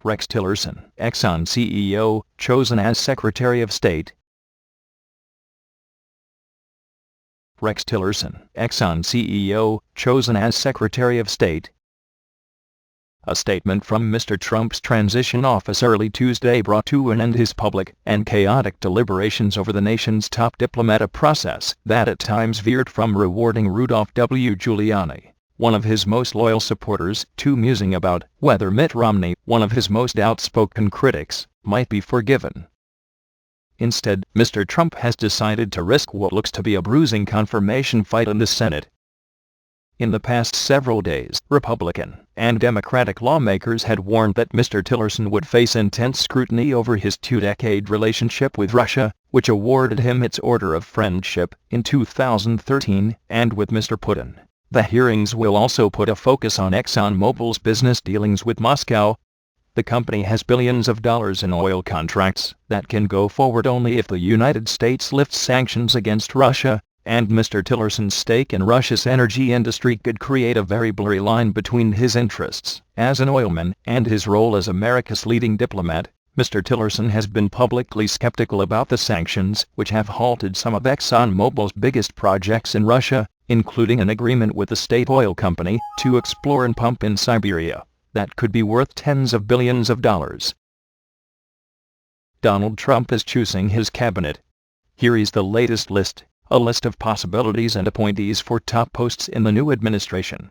Rex Tillerson, Exxon CEO, chosen as Secretary of State. Rex Tillerson, Exxon CEO, chosen as Secretary of State. A statement from Mr. Trump's transition office early Tuesday brought to an end his public and chaotic deliberations over the nation's top diplomat, a process that at times veered from rewarding Rudolph W. Giuliani, one of his most loyal supporters, to musing about whether Mitt Romney, one of his most outspoken critics, might be forgiven. Instead, Mr. Trump has decided to risk what looks to be a bruising confirmation fight in the Senate. In the past several days, Republican and Democratic lawmakers had warned that Mr. Tillerson would face intense scrutiny over his two-decade relationship with Russia, which awarded him its Order of Friendship in 2013, and with Mr. Putin. The hearings will also put a focus on Exxon Mobil's business dealings with Moscow. The company has billions of dollars in oil contracts that can go forward only if the United States lifts sanctions against Russia, and Mr. Tillerson's stake in Russia's energy industry could create a very blurry line between his interests as an oilman and his role as America's leading diplomat. Mr. Tillerson has been publicly skeptical about the sanctions, which have halted some of Exxon Mobil's biggest projects in Russia, including an agreement with the state oil company to explore and pump in Siberia that could be worth tens of billions of dollars. Donald Trump is choosing his cabinet. Here is the latest list, a list of possibilities and appointees for top posts in the new administration.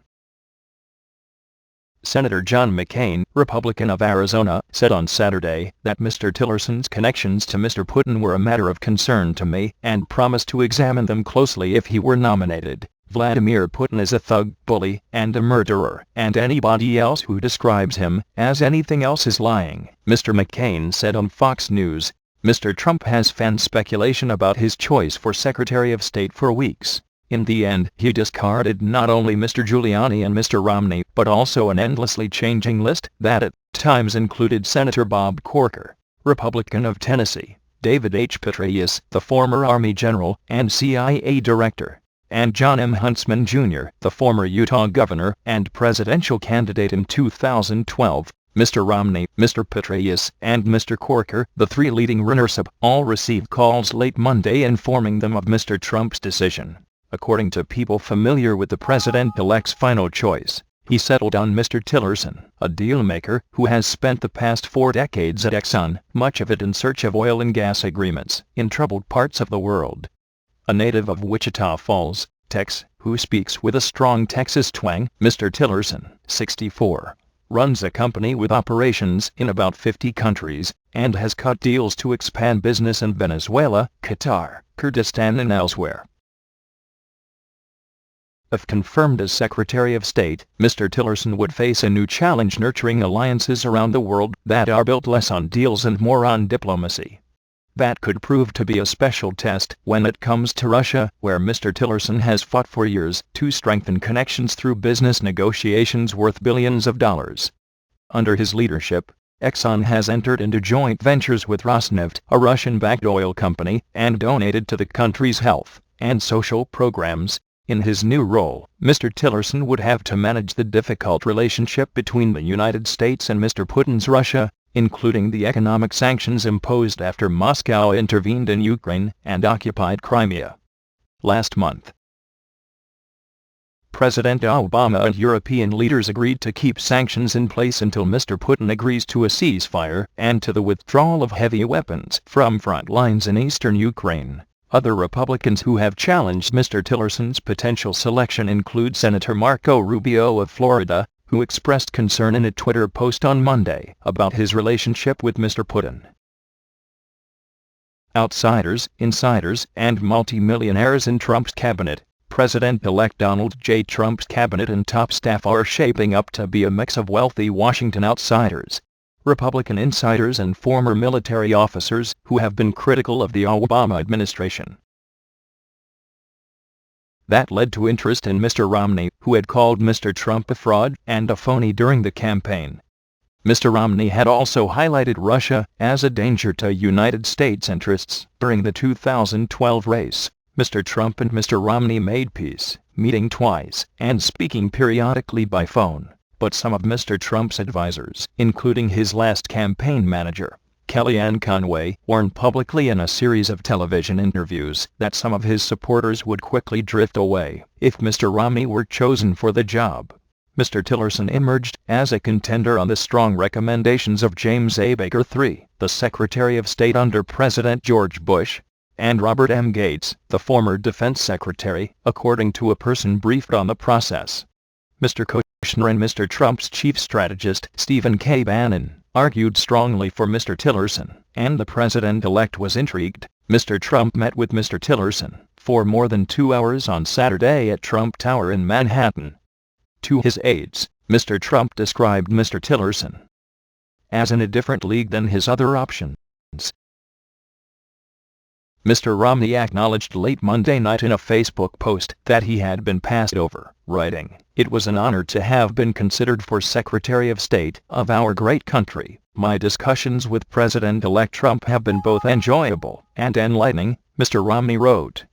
Senator John McCain, Republican of Arizona, said on Saturday that Mr. Tillerson's connections to Mr. Putin were a matter of concern to me, and promised to examine them closely if he were nominated. Vladimir Putin is a thug, bully, and a murderer, and anybody else who describes him as anything else is lying, Mr. McCain said on Fox News. Mr. Trump has fanned speculation about his choice for Secretary of State for weeks. In the end, he discarded not only Mr. Giuliani and Mr. Romney, but also an endlessly changing list that at times included Senator Bob Corker, Republican of Tennessee, David H. Petraeus, the former Army general and CIA director, and John M. Huntsman, Jr., the former Utah governor and presidential candidate in 2012. Mr. Romney, Mr. Petraeus, and Mr. Corker, the three leading runners-up, all received calls late Monday informing them of Mr. Trump's decision. According to people familiar with the president-elect's final choice, he settled on Mr. Tillerson, a dealmaker who has spent the past 4 decades at Exxon, much of it in search of oil and gas agreements in troubled parts of the world. A native of Wichita Falls, Texas, who speaks with a strong Texas twang, Mr. Tillerson, 64, runs a company with operations in about 50 countries, and has cut deals to expand business in Venezuela, Qatar, Kurdistan and elsewhere. If confirmed as Secretary of State, Mr. Tillerson would face a new challenge nurturing alliances around the world that are built less on deals and more on diplomacy. That could prove to be a special test when it comes to Russia, where Mr. Tillerson has fought for years to strengthen connections through business negotiations worth billions of dollars. Under his leadership, Exxon has entered into joint ventures with Rosneft, a Russian-backed oil company, and donated to the country's health and social programs. In his new role, Mr. Tillerson would have to manage the difficult relationship between the United States and Mr. Putin's Russia, including the economic sanctions imposed after Moscow intervened in Ukraine and occupied Crimea last month. President Obama and European leaders agreed to keep sanctions in place until Mr. Putin agrees to a ceasefire and to the withdrawal of heavy weapons from front lines in eastern Ukraine. Other Republicans who have challenged Mr. Tillerson's potential selection include Senator Marco Rubio of Florida, who expressed concern in a Twitter post on Monday about his relationship with Mr. Putin. Outsiders, insiders, and multimillionaires in Trump's cabinet. President-elect Donald J. Trump's cabinet and top staff are shaping up to be a mix of wealthy Washington outsiders, Republican insiders and former military officers who have been critical of the Obama administration. That led to interest in Mr. Romney, who had called Mr. Trump a fraud and a phony during the campaign. Mr. Romney had also highlighted Russia as a danger to United States interests during the 2012 race. Mr. Trump and Mr. Romney made peace, meeting twice and speaking periodically by phone, but some of Mr. Trump's advisors, including his last campaign manager, Kellyanne Conway, warned publicly in a series of television interviews that some of his supporters would quickly drift away if Mr. Romney were chosen for the job. Mr. Tillerson emerged as a contender on the strong recommendations of James A. Baker III, the Secretary of State under President George Bush, and Robert M. Gates, the former Defense Secretary, according to a person briefed on the process. Mr. Kushner and Mr. Trump's chief strategist, Stephen K. Bannon, argued strongly for Mr. Tillerson, and the president-elect was intrigued. Mr. Trump met with Mr. Tillerson for more than 2 hours on Saturday at Trump Tower in Manhattan. To his aides, Mr. Trump described Mr. Tillerson as in a different league than his other options. Mr. Romney acknowledged late Monday night in a Facebook post that he had been passed over, writing, "It was an honor to have been considered for Secretary of State of our great country. My discussions with President-elect Trump have been both enjoyable and enlightening," Mr. Romney wrote.